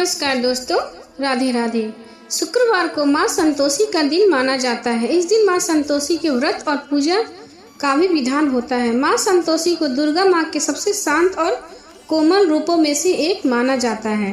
नमस्कार दोस्तों, राधे राधे। शुक्रवार को माँ संतोषी का दिन माना जाता है। इस दिन माँ संतोषी के व्रत और पूजा का भी विधान होता है। माँ संतोषी को दुर्गा माँ के सबसे शांत और कोमल रूपों में से एक माना जाता है।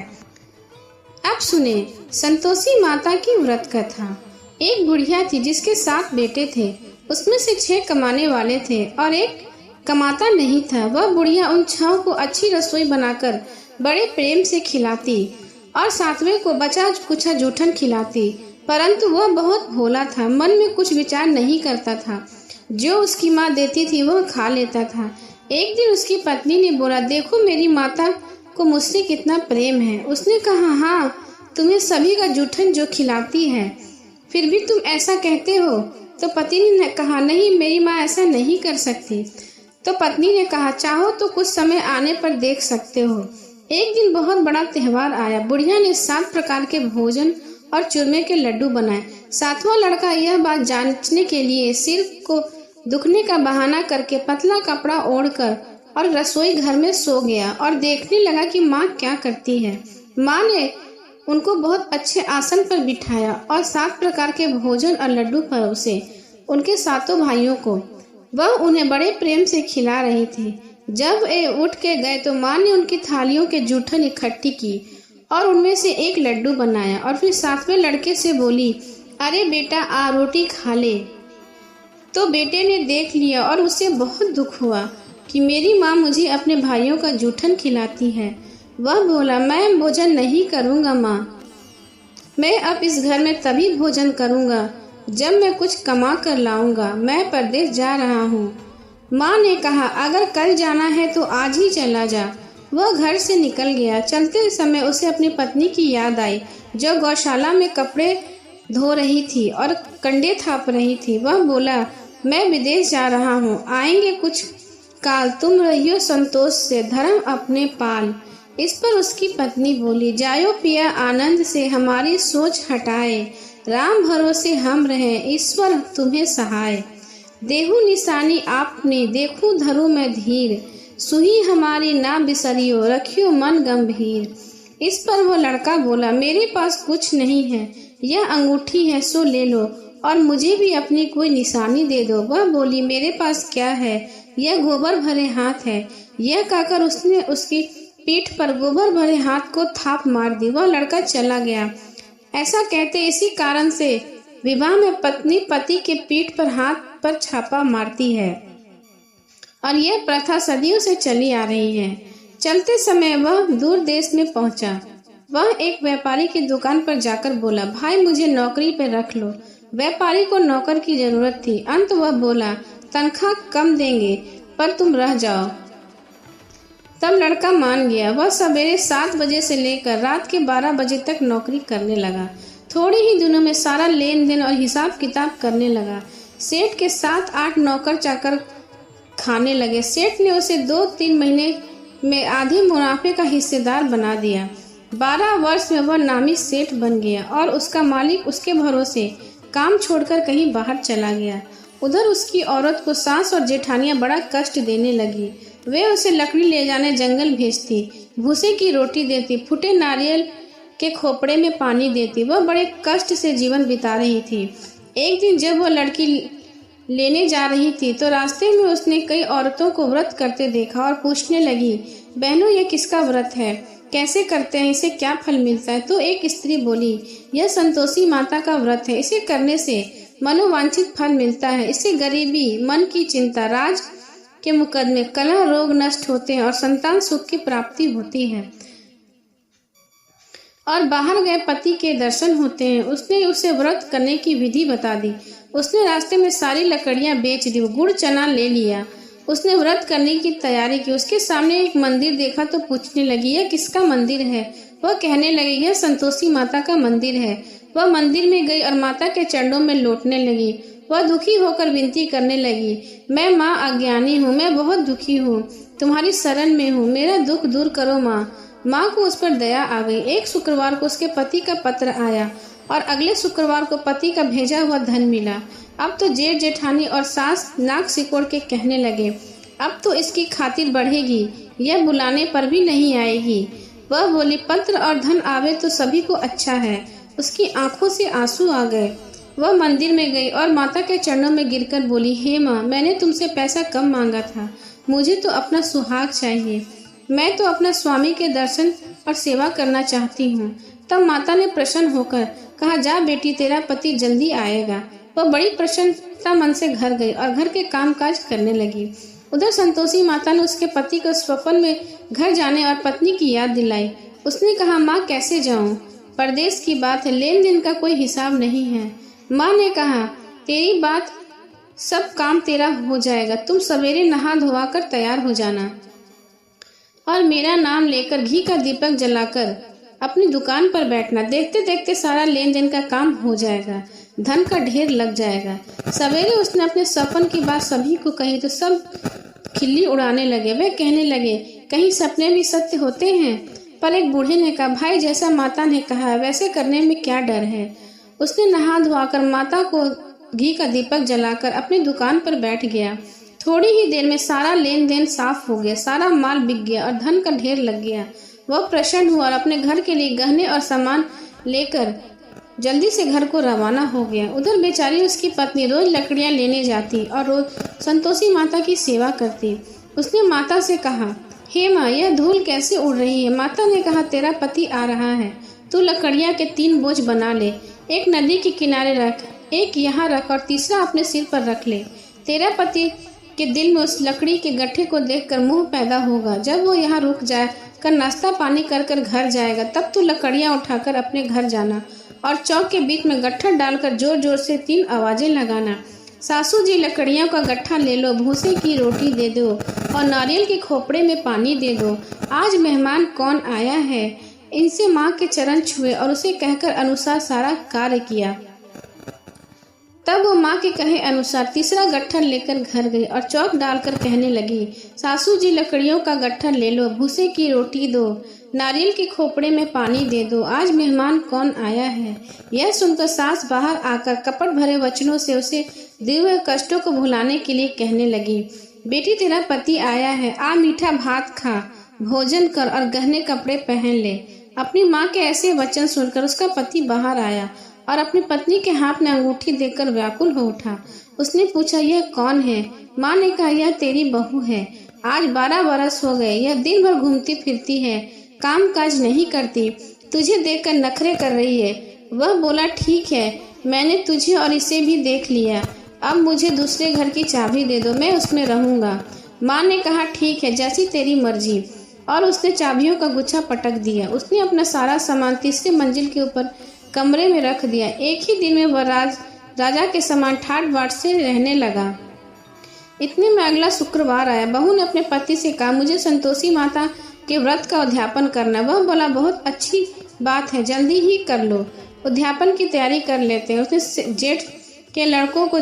अब सुने संतोषी माता की व्रत कथा। एक बुढ़िया थी जिसके 7 बेटे थे। उसमें से 6 कमाने वाले थे और एक कमाता नहीं था। वह बुढ़िया उन 6 को अच्छी रसोई बनाकर बड़े प्रेम से खिलाती और 7वें को बचा कुचा जूठन खिलाती, परंतु वह बहुत भोला था, मन में कुछ विचार नहीं करता था। जो उसकी माँ देती थी वह खा लेता था। एक दिन उसकी पत्नी ने बोला, देखो मेरी माता को मुझसे कितना प्रेम है। उसने कहा, हाँ तुम्हें सभी का जूठन जो खिलाती है, फिर भी तुम ऐसा कहते हो। तो पति ने कहा, नहीं मेरी माँ ऐसा नहीं कर सकती। तो पत्नी ने कहा, चाहो तो कुछ समय आने पर देख सकते हो। एक दिन बहुत बड़ा त्योहार आया। बुढ़िया ने 7 प्रकार के भोजन और चूरमे के लड्डू बनाए। 7वां लड़का यह बात जांचने के लिए सिर को दुखने का बहाना करके पतला कपड़ा ओढ़कर और रसोई घर में सो गया और देखने लगा कि माँ क्या करती है। माँ ने उनको बहुत अच्छे आसन पर बिठाया और 7 प्रकार के भोजन और लड्डू परोसे उनके 7 भाइयों को। वह उन्हें बड़े प्रेम से खिला रही थी। जब वे उठ के गए तो माँ ने उनकी थालियों के जूठन इकट्ठी की और उनमें से एक लड्डू बनाया और फिर 7वें लड़के से बोली, अरे बेटा आ रोटी खा ले। तो बेटे ने देख लिया और उसे बहुत दुख हुआ कि मेरी माँ मुझे अपने भाइयों का जूठन खिलाती है। वह बोला, मैं भोजन नहीं करूँगा माँ, मैं अब इस घर में तभी भोजन करूँगा जब मैं कुछ कमा कर लाऊंगा। मैं परदेश जा रहा हूँ। माँ ने कहा, अगर कल जाना है तो आज ही चला जा। वह घर से निकल गया। चलते समय उसे अपनी पत्नी की याद आई जो गौशाला में कपड़े धो रही थी और कंडे थाप रही थी। वह बोला, मैं विदेश जा रहा हूँ, आएंगे कुछ काल, तुम रहियो संतोष से, धर्म अपने पाल। इस पर उसकी पत्नी बोली, जायो पिया आनंद से, हमारी सोच हटाए, राम भरोसे हम रहे, ईश्वर तुम्हें सहाय। देहु निशानी आपने, देखूं धरू मैं धीर, सुही हमारी ना बिसरियो, रखियो मन गंभीर। इस पर वो लड़का बोला, मेरे पास कुछ नहीं है, यह अंगूठी है सो ले लो और मुझे भी अपनी कोई निशानी दे दो। वह बोली, मेरे पास क्या है, यह गोबर भरे हाथ है। यह कहकर उसने उसकी पीठ पर गोबर भरे हाथ को थाप मार दी। वह लड़का चला गया। ऐसा कहते इसी कारण से विवाह में पत्नी पति के पीठ पर हाथ पर छापा मारती है और यह प्रथा सदियों से चली आ रही है। चलते समय वह दूर देश में पहुंचा। वह एक व्यापारी की दुकान पर जाकर बोला, भाई मुझे नौकरी पर रख लो। व्यापारी को नौकर की जरूरत थी। अंत वह बोला, तनख्वाह कम देंगे पर तुम रह जाओ। तब लड़का मान गया। वह सवेरे 7 बजे से लेकर रात के 12 बजे तक नौकरी करने लगा। थोड़े ही दिनों में सारा लेन देन और हिसाब किताब करने लगा। सेठ के 7-8 नौकर चाकर खाने लगे। सेठ ने उसे 2-3 महीने में आधे मुनाफे का हिस्सेदार बना दिया। 12 वर्ष में वह नामी सेठ बन गया और उसका मालिक उसके भरोसे काम छोड़कर कहीं बाहर चला गया। उधर उसकी औरत को सास और जेठानियां बड़ा कष्ट देने लगी। वे उसे लकड़ी ले जाने जंगल भेजती, भूसे की रोटी देती, फूटे नारियल के खोपड़े में पानी देती। वह बड़े कष्ट से जीवन बिता रही थी। एक दिन जब वह लड़की लेने जा रही थी तो रास्ते में उसने कई औरतों को व्रत करते देखा और पूछने लगी, बहनों ये किसका व्रत है, कैसे करते हैं, इसे क्या फल मिलता है। तो एक स्त्री बोली, यह संतोषी माता का व्रत है, इसे करने से मनोवांछित फल मिलता है। इससे गरीबी, मन की चिंता, राज के मुकदमे, कलह, रोग नष्ट होते हैं और संतान सुख की प्राप्ति होती है और बाहर गए पति के दर्शन होते हैं। उसने उसे व्रत करने की विधि बता दी। उसने रास्ते में सारी लकड़ियां बेच दी, गुड़ चना ले लिया। उसने व्रत करने की तैयारी की। उसके सामने एक मंदिर देखा तो पूछने लगी, यह किसका मंदिर है। वह कहने लगी, यह संतोषी माता का मंदिर है। वह मंदिर में गई और माता के चरणों में लौटने लगी। वह दुखी होकर विनती करने लगी, मैं माँ अज्ञानी हूँ, मैं बहुत दुखी हूँ, तुम्हारी शरण में हूँ, मेरा दुख दूर करो माँ। माँ को उस पर दया आ गई। एक शुक्रवार को उसके पति का पत्र आया और अगले शुक्रवार को पति का भेजा हुआ धन मिला। अब तो जेठ जेठानी और सास नाक सिकोड़ के कहने लगे, अब तो इसकी खातिर बढ़ेगी, यह बुलाने पर भी नहीं आएगी। वह बोली, पत्र और धन आवे तो सभी को अच्छा है। उसकी आंखों से आंसू आ गए। वह मंदिर में गई और माता के चरणों में गिरकर बोली, हे माँ, मैंने तुमसे पैसा कम मांगा था, मुझे तो अपना सुहाग चाहिए। मैं तो अपना स्वामी के दर्शन और सेवा करना चाहती हूँ। तब माता ने प्रसन्न होकर कहा, जा बेटी, तेरा पति जल्दी आएगा। वह बड़ी प्रसन्नता मन से घर गई और घर के काम काज करने लगी। उधर संतोषी माता ने उसके पति को स्वप्न में घर जाने और पत्नी की याद दिलाई। उसने कहा, माँ कैसे जाऊं, परदेश की बात है, लेन देन का कोई हिसाब नहीं है। माँ ने कहा, तेरी बात, सब काम तेरा हो जाएगा, तुम सवेरे नहा धोवा कर तैयार हो जाना और मेरा नाम लेकर घी का दीपक जलाकर अपनी दुकान पर बैठना। देखते देखते सारा लेन देन का काम हो जाएगा, धन का ढेर लग जाएगा। सवेरे उसने अपने सपन की बात सभी को कही तो सब खिल्ली उड़ाने लगे। वे कहने लगे, कहीं सपने भी सत्य होते हैं। पर एक बूढ़े ने कहा, भाई, जैसा माता ने कहा वैसे करने में क्या डर है। उसने नहा धोआकर माता को घी का दीपक जलाकर अपनी दुकान पर बैठ गया। थोड़ी ही देर में सारा लेन देन साफ हो गया, सारा माल बिक गया और धन का ढेर लग गया। वह प्रसन्न हुआ और अपने घर के लिए गहने और सामान लेकर जल्दी से घर को रवाना हो गया। उधर बेचारी उसकी पत्नी रोज लकड़ियां लेने जाती और रोज संतोषी माता की सेवा करती। उसने माता से कहा, हे माँ, यह धूल कैसे उड़ रही है। माता ने कहा, तेरा पति आ रहा है, तू लकड़ियां के 3 बोझ बना ले, एक नदी के किनारे रख, एक यहाँ रख और तीसरा अपने सिर पर रख ले। तेरा पति के दिल में उस लकड़ी के गट्ठे को देखकर मोह पैदा होगा। जब वो यहाँ रुक जाए कर नाश्ता पानी कर कर घर जाएगा, तब तू लकड़ियां उठाकर अपने घर जाना और चौक के बीच में गट्ठा डालकर जोर जोर से 3 आवाजें लगाना। सासू जी, लकड़ियों का गट्ठा ले लो, भूसे की रोटी दे दो और नारियल के खोपड़े में पानी दे दो। आज मेहमान कौन आया है। इनसे माँ के चरण छुए और उसे कहकर अनुसार सारा कार्य किया। तब वो माँ के कहे अनुसार तीसरा गट्ठा लेकर घर गई और चौक डालकर कहने लगी, सासू जी, लकड़ियों का गट्ठा ले लो, भूसे की रोटी दो, नारियल के खोपड़े में पानी दे दो, आज मेहमान कौन आया है। यह सुनकर सास बाहर आकर कपट भरे वचनों से उसे दिए हुए कष्टों को भुलाने के लिए कहने लगी, बेटी, तेरा पति आया है, आ मीठा भात खा, भोजन कर और गहने कपड़े पहन ले। अपनी माँ के ऐसे वचन सुनकर उसका पति बाहर आया और अपनी पत्नी के हाथ में अंगूठी देकर व्याकुल हो उठा। उसने पूछा, यह कौन है। माँ ने कहा, यह तेरी बहू है, आज 12 बरस हो गए, यह दिन भर घूमती फिरती है, काम काज नहीं करती, तुझे देखकर नखरे कर रही है। वह बोला, ठीक है, मैंने तुझे और इसे भी देख लिया, अब मुझे दूसरे घर की चाबी दे दो, मैं उसमें रहूंगा। माँ ने कहा, ठीक है, जैसी तेरी मर्जी, और उसने चाबियों का गुच्छा पटक दिया। उसने अपना सारा सामान तीसरे मंजिल के ऊपर कमरे में रख दिया। एक ही दिन में वह राजा के समान ठाट बाट से रहने लगा। इतने में अगला शुक्रवार आया। बहू ने अपने पति से कहा, मुझे संतोषी माता के व्रत का उद्यापन करना। वह बोला, बहुत अच्छी बात है, जल्दी ही कर लो, उद्यापन की तैयारी कर लेते हैं। उसने जेठ के लड़कों को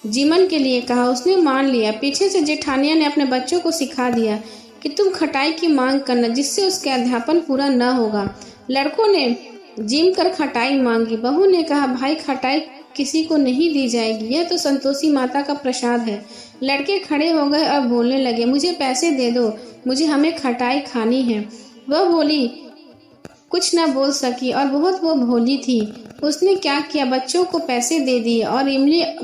जीमन के लिए कहा, उसने मान लिया। पीछे से जेठानिया ने अपने बच्चों को सिखा दिया कि तुम खटाई की मांग करना, जिससे उसके अध्यापन पूरा न होगा। लड़कों ने जिम कर खटाई मांगी। बहू ने कहा, भाई, खटाई किसी को नहीं दी जाएगी, यह तो संतोषी माता का प्रसाद है। लड़के खड़े हो गए और बोलने लगे, मुझे पैसे दे दो, मुझे हमें खटाई खानी है। वह बोली कुछ न बोल सकी और बहुत वो भोली थी। उसने क्या किया, बच्चों को पैसे दे दिए और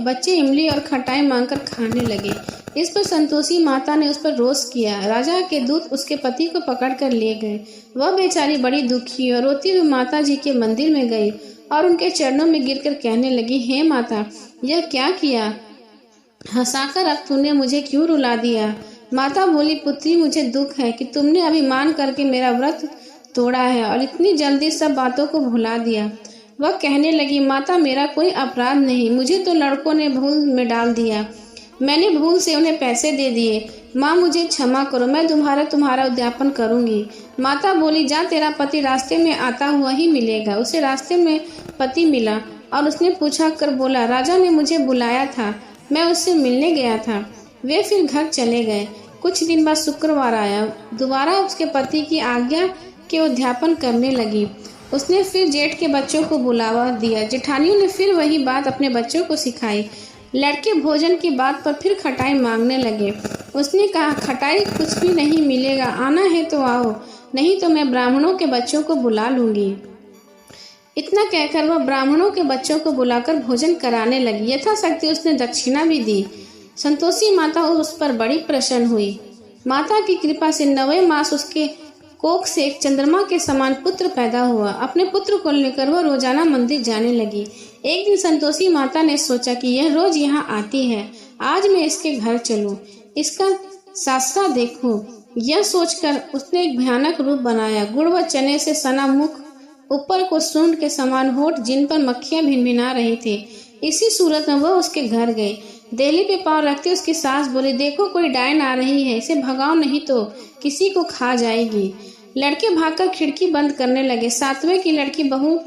बच्चे इमली और खटाई मांगकर खाने लगे। इस पर संतोषी माता ने उस पर रोष किया। राजा के दूत उसके पति को पकड़कर ले गए। वह बेचारी बड़ी दुखी और रोती हुई माता जी के मंदिर में गई और उनके चरणों में गिरकर कहने लगी, हे माता, यह क्या किया, हंसाकर अब तूने मुझे क्यों रुला दिया। माता बोली, पुत्री, मुझे दुख है कि तुमने अभिमान करके मेरा व्रत तोड़ा है और इतनी जल्दी सब बातों को भुला दिया। वह कहने लगी, माता, मेरा कोई अपराध नहीं, मुझे तो लड़कों ने भूल में डाल दिया, मैंने भूल से उन्हें पैसे दे दिए। माँ, मुझे क्षमा करो, मैं तुम्हारा उद्यापन करूंगी। माता बोली, जा, तेरा पति रास्ते में आता हुआ ही मिलेगा। उसे रास्ते में पति मिला और उसने पूछा कर बोला, राजा ने मुझे बुलाया था, मैं उससे मिलने गया था। वे फिर घर चले गए। कुछ दिन बाद शुक्रवार आया। दोबारा उसके पति की आज्ञा के उद्यापन करने लगी। उसने फिर जेठ के बच्चों को बुलावा दिया। जेठानियों ने फिर वही बात अपने बच्चों को सिखाई। लड़के भोजन की बात पर फिर खटाई मांगने लगे। उसने कहा, खटाई कुछ भी नहीं मिलेगा, आना है तो आओ, नहीं तो मैं ब्राह्मणों के बच्चों को बुला लूंगी। इतना कहकर वह ब्राह्मणों के बच्चों को बुलाकर भोजन कराने लगी। यथाशक्ति उसने दक्षिणा भी दी। संतोषी माता उस पर बड़ी प्रसन्न हुई। माता की कृपा से 9वें मास उसके कोख से एक चंद्रमा के समान पुत्र पैदा हुआ। अपने पुत्र को लेकर वह रोजाना मंदिर जाने लगी। एक दिन संतोषी माता ने सोचा कि यह रोज यहाँ आती है, आज मैं इसके घर चलूं, इसका सासरा देखूं। यह सोचकर उसने एक भयानक रूप बनाया। गुड़ व चने से सना मुख, ऊपर को सूंड के समान होठ, जिन पर मक्खियां भिनभिना रही थी। इसी सूरत में वह उसके घर गई। देहली पे पांव रखते उसकी सास बोली, देखो कोई डायन आ रही है, इसे भगाओ नहीं तो किसी को खा जाएगी। लड़के भागकर खिड़की बंद करने लगे। 7वें की लड़की बहू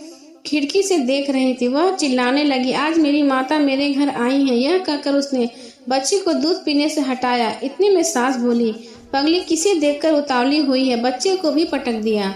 खिड़की से देख रही थी। वह चिल्लाने लगी, आज मेरी माता मेरे घर आई है। यह कहकर उसने बच्चे को दूध पीने से हटाया। इतने में सास बोली, पगली किसे देखकर उतावली हुई है, बच्चे को भी पटक दिया।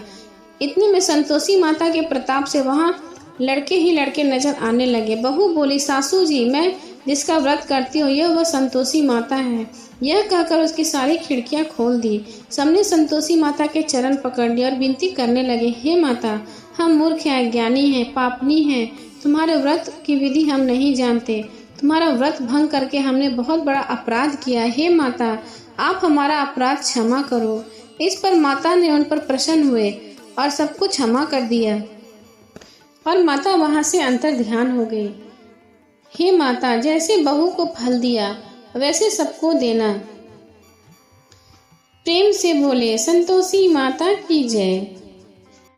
इतने में संतोषी माता के प्रताप से वहां लड़के ही लड़के नजर आने लगे। बहू बोली, सासू जी, मैं जिसका व्रत करती हूँ यह वह संतोषी माता है। यह कहकर उसकी सारी खिड़कियां खोल दी। सबने संतोषी माता के चरण पकड़ लिए और विनती करने लगे, हे माता, हम मूर्ख हैं, अज्ञानी हैं, पापनी हैं, तुम्हारे व्रत की विधि हम नहीं जानते, तुम्हारा व्रत भंग करके हमने बहुत बड़ा अपराध किया। हे माता, आप हमारा अपराध क्षमा करो। इस पर माता ने उन पर प्रसन्न हुए और सब कुछ क्षमा कर दिया और माता वहां से अंतर ध्यान हो गई। हे माता, जैसे बहू को फल दिया वैसे सबको देना। प्रेम से बोले, संतोषी माता की जय।